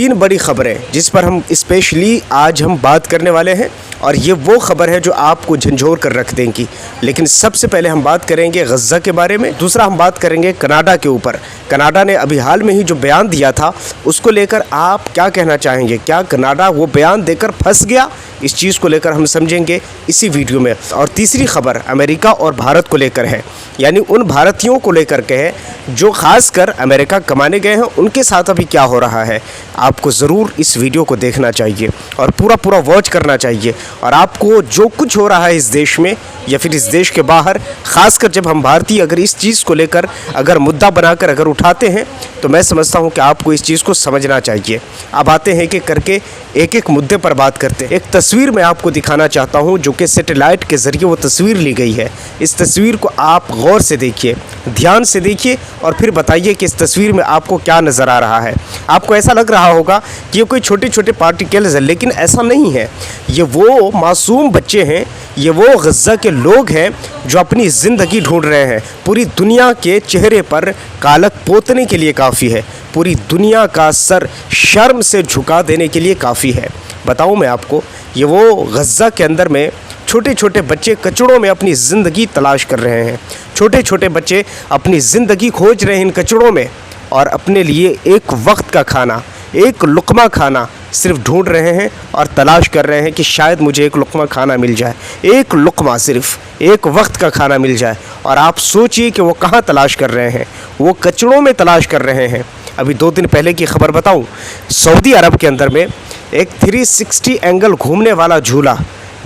तीन बड़ी खबरें जिस पर हम स्पेशली आज हम बात करने वाले हैं, और ये वो खबर है जो आपको झंझोर कर रख देंगी। लेकिन सबसे पहले हम बात करेंगे गज़ा के बारे में, दूसरा हम बात करेंगे कनाडा के ऊपर। कनाडा ने अभी हाल में ही जो बयान दिया था उसको लेकर आप क्या कहना चाहेंगे? क्या कनाडा वो बयान देकर फंस गया? इस चीज़ को लेकर हम समझेंगे इसी वीडियो में। और तीसरी खबर अमेरिका और भारत को लेकर है, यानी उन भारतीयों को लेकर के है जो खासकर अमेरिका कमाने गए हैं, उनके साथ अभी क्या हो रहा है। आपको ज़रूर इस वीडियो को देखना चाहिए और पूरा वॉच करना चाहिए। और आपको जो कुछ हो रहा है इस देश में या फिर इस देश के बाहर, ख़ासकर जब हम भारतीय अगर इस चीज़ को लेकर अगर मुद्दा बनाकर अगर उठाते हैं तो मैं समझता हूं कि आपको इस चीज़ को समझना चाहिए। अब आते हैं कि करके एक एक मुद्दे पर बात करते हैं। एक तस्वीर मैं आपको दिखाना चाहता हूं जो कि सैटेलाइट के ज़रिए वो तस्वीर ली गई है। इस तस्वीर को आप गौर से देखिए, ध्यान से देखिए और फिर बताइए कि इस तस्वीर में आपको क्या नज़र आ रहा है। आपको ऐसा लग रहा होगा कि ये कोई छोटे छोटे पार्टिकल्स हैं, लेकिन ऐसा नहीं है। ये वो मासूम बच्चे हैं, ये वो गज़ा के लोग हैं जो अपनी ज़िंदगी ढूंढ रहे हैं। पूरी दुनिया के चेहरे पर कालक पोतने के लिए काफ़ी है, पूरी दुनिया का सर शर्म से झुका देने के लिए काफ़ी है। बताऊं मैं आपको, ये वो गज़ा के अंदर में छोटे छोटे बच्चे कचड़ों में अपनी ज़िंदगी तलाश कर रहे हैं। छोटे छोटे बच्चे अपनी ज़िंदगी खोज रहे हैं इन कचड़ों में, और अपने लिए एक वक्त का खाना, एक लुक़मा खाना सिर्फ ढूंढ रहे हैं और तलाश कर रहे हैं कि शायद मुझे एक लुक़मा खाना मिल जाए, एक लुक़मा, सिर्फ एक वक्त का खाना मिल जाए। और आप सोचिए कि वो कहाँ तलाश कर रहे हैं, वो कचड़ों में तलाश कर रहे हैं। अभी 2 दिन पहले की खबर बताऊं, सऊदी अरब के अंदर में एक 360 एंगल घूमने वाला झूला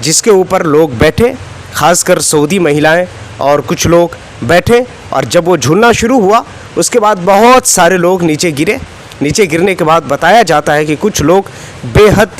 जिसके ऊपर लोग बैठे, खासकर सऊदी महिलाएं और कुछ लोग बैठे, और जब वो झूलना शुरू हुआ उसके बाद बहुत सारे लोग नीचे गिरे। नीचे गिरने के बाद बताया जाता है कि कुछ लोग बेहद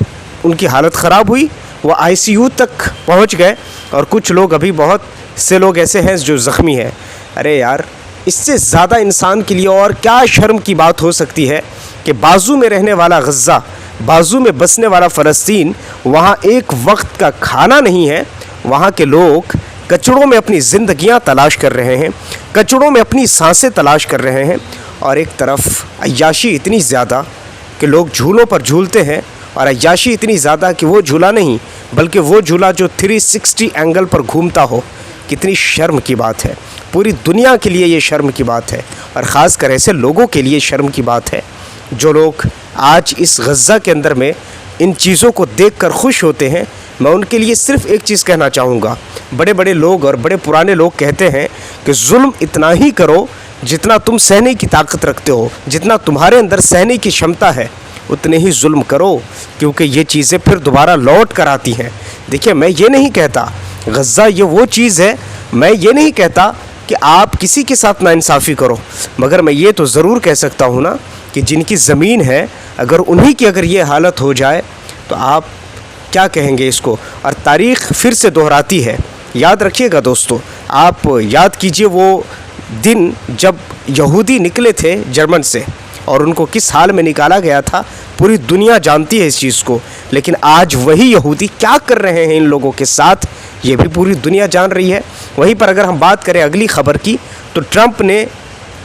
उनकी हालत ख़राब हुई, वो आईसीयू तक पहुंच गए, और कुछ लोग अभी बहुत से लोग ऐसे हैं जो ज़ख्मी हैं। अरे यार, इससे ज़्यादा इंसान के लिए और क्या शर्म की बात हो सकती है कि बाजू में रहने वाला गज़ा, बाजू में बसने वाला फ़लस्तीन, वहाँ एक वक्त का खाना नहीं है। वहाँ के लोग कचड़ों में अपनी ज़िंदगियाँ तलाश कर रहे हैं, कचड़ों में अपनी सांसें तलाश कर रहे हैं। और एक तरफ अय्याशी इतनी ज़्यादा कि लोग झूलों पर झूलते हैं, और अय्याशी इतनी ज़्यादा कि वो झूला नहीं बल्कि वो झूला जो 360 एंगल पर घूमता हो। कितनी शर्म की बात है, पूरी दुनिया के लिए ये शर्म की बात है, और ख़ासकर ऐसे लोगों के लिए शर्म की बात है जो लोग आज इस गज़ा के अंदर में इन चीज़ों को देखकर खुश होते हैं। मैं उनके लिए सिर्फ़ एक चीज़ कहना चाहूँगा, बड़े बड़े लोग और बड़े पुराने लोग कहते हैं कि जुल्म इतना ही करो जितना तुम सहने की ताकत रखते हो, जितना तुम्हारे अंदर सहने की क्षमता है उतने ही जुल्म करो, क्योंकि ये चीज़ें फिर दोबारा लौट कर आती हैं। देखिए, मैं ये नहीं कहता गज़ा ये वो चीज़ है, मैं ये नहीं कहता कि आप किसी के साथ नाइंसाफ़ी करो, मगर मैं ये तो ज़रूर कह सकता हूँ ना कि जिनकी ज़मीन है, अगर उन्हीं की अगर ये हालत हो जाए तो आप क्या कहेंगे इसको। और तारीख़ फिर से दोहराती है, याद रखिएगा दोस्तों। आप याद कीजिए वो दिन जब यहूदी निकले थे जर्मन से, और उनको किस हाल में निकाला गया था, पूरी दुनिया जानती है इस चीज़ को। लेकिन आज वही यहूदी क्या कर रहे हैं इन लोगों के साथ, ये भी पूरी दुनिया जान रही है। वहीं पर अगर हम बात करें अगली खबर की, तो ट्रंप ने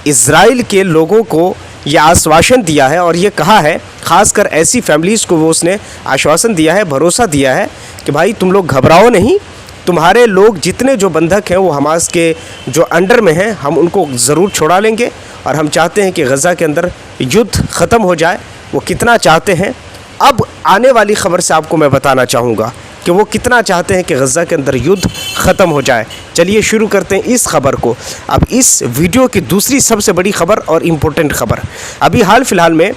इज़राइल के लोगों को ये आश्वासन दिया है, और ये कहा है, ख़ासकर ऐसी फैमिलीज़ को वो उसने आश्वासन दिया है, भरोसा दिया है कि भाई तुम लोग घबराओ नहीं, तुम्हारे लोग जितने जो बंधक हैं वो हमास के जो अंडर में हैं, हम उनको ज़रूर छुड़ा लेंगे। और हम चाहते हैं कि गज़ा के अंदर युद्ध ख़त्म हो जाए। वो कितना चाहते हैं, अब आने वाली ख़बर से आपको मैं बताना चाहूँगा कि वो कितना चाहते हैं कि गज़ा के अंदर युद्ध ख़त्म हो जाए। चलिए शुरू करते हैं इस खबर को। अब इस वीडियो की दूसरी सबसे बड़ी खबर और इम्पोर्टेंट खबर, अभी हाल फिलहाल में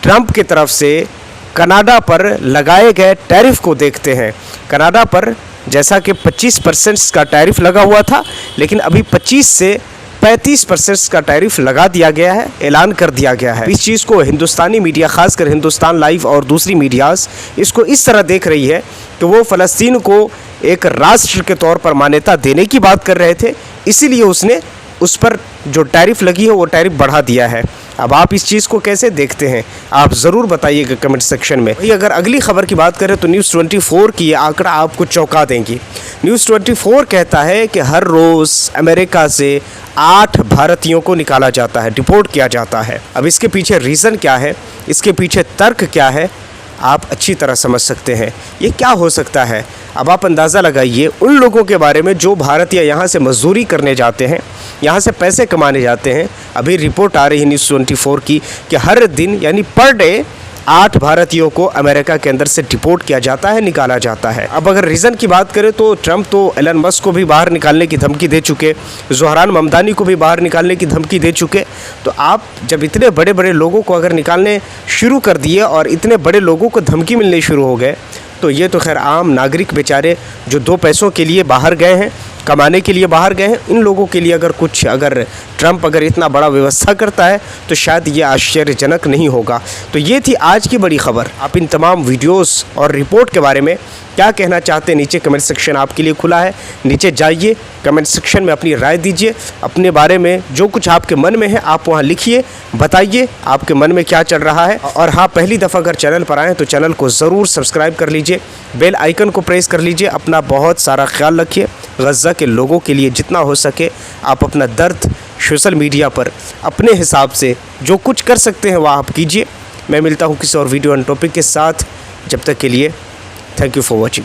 ट्रंप की तरफ से कनाडा पर लगाए गए टैरिफ को देखते हैं। कनाडा पर जैसा कि 25% का टैरिफ लगा हुआ था, लेकिन अभी 25 से 35% का टैरिफ लगा दिया गया है, ऐलान कर दिया गया है। इस चीज़ को हिंदुस्तानी मीडिया, खासकर हिंदुस्तान लाइव और दूसरी मीडियाज़ इसको इस तरह देख रही है कि वो फ़लस्तीन को एक राष्ट्र के तौर पर मान्यता देने की बात कर रहे थे, इसीलिए उसने उस पर जो टैरिफ लगी है वो टैरिफ बढ़ा दिया है। अब आप इस चीज़ को कैसे देखते हैं, आप ज़रूर बताइएगा कमेंट सेक्शन में। अगर अगली खबर की बात करें तो न्यूज़ 24 की ये आंकड़ा आपको चौंका देंगी। न्यूज़ 24 कहता है कि हर रोज़ अमेरिका से 8 भारतीयों को निकाला जाता है, डिपोर्ट किया जाता है। अब इसके पीछे रीज़न क्या है, इसके पीछे तर्क क्या है, आप अच्छी तरह समझ सकते हैं। ये क्या हो सकता है, अब आप अंदाज़ा लगाइए उन लोगों के बारे में जो भारतीय यहाँ से मजदूरी करने जाते हैं, यहाँ से पैसे कमाने जाते हैं। अभी रिपोर्ट आ रही है न्यूज़ 24 की कि हर दिन यानी पर डे 8 भारतीयों को अमेरिका के अंदर से डिपोर्ट किया जाता है, निकाला जाता है। अब अगर रीज़न की बात करें तो ट्रंप तो एलन मस्क को भी बाहर निकालने की धमकी दे चुके, ज़ोहरान ममदानी को भी बाहर निकालने की धमकी दे चुके। तो आप जब इतने बड़े बड़े लोगों को अगर निकालने शुरू कर दिए और इतने बड़े लोगों को धमकी मिलने शुरू हो गए, तो ये तो खैर आम नागरिक बेचारे जो 2 पैसों के लिए बाहर गए हैं, कमाने के लिए बाहर गए हैं, इन लोगों के लिए अगर ट्रंप अगर इतना बड़ा व्यवस्था करता है तो शायद ये आश्चर्यजनक नहीं होगा। तो ये थी आज की बड़ी खबर। आप इन तमाम वीडियोस और रिपोर्ट के बारे में क्या कहना चाहते हैं, नीचे कमेंट सेक्शन आपके लिए खुला है। नीचे जाइए, कमेंट सेक्शन में अपनी राय दीजिए, अपने बारे में जो कुछ आपके मन में है आप वहाँ लिखिए, बताइए आपके मन में क्या चल रहा है। और हाँ, पहली दफ़ा अगर चैनल पर आएँ तो चैनल को ज़रूर सब्सक्राइब कर लीजिए, बेल आइकन को प्रेस कर लीजिए। अपना बहुत सारा ख्याल रखिए। गज़ा के लोगों के लिए जितना हो सके आप अपना दर्द सोशल मीडिया पर अपने हिसाब से जो कुछ कर सकते हैं वह आप कीजिए। मैं मिलता हूँ किसी और वीडियो एंड टॉपिक के साथ। जब तक के लिए थैंक यू फॉर वॉचिंग।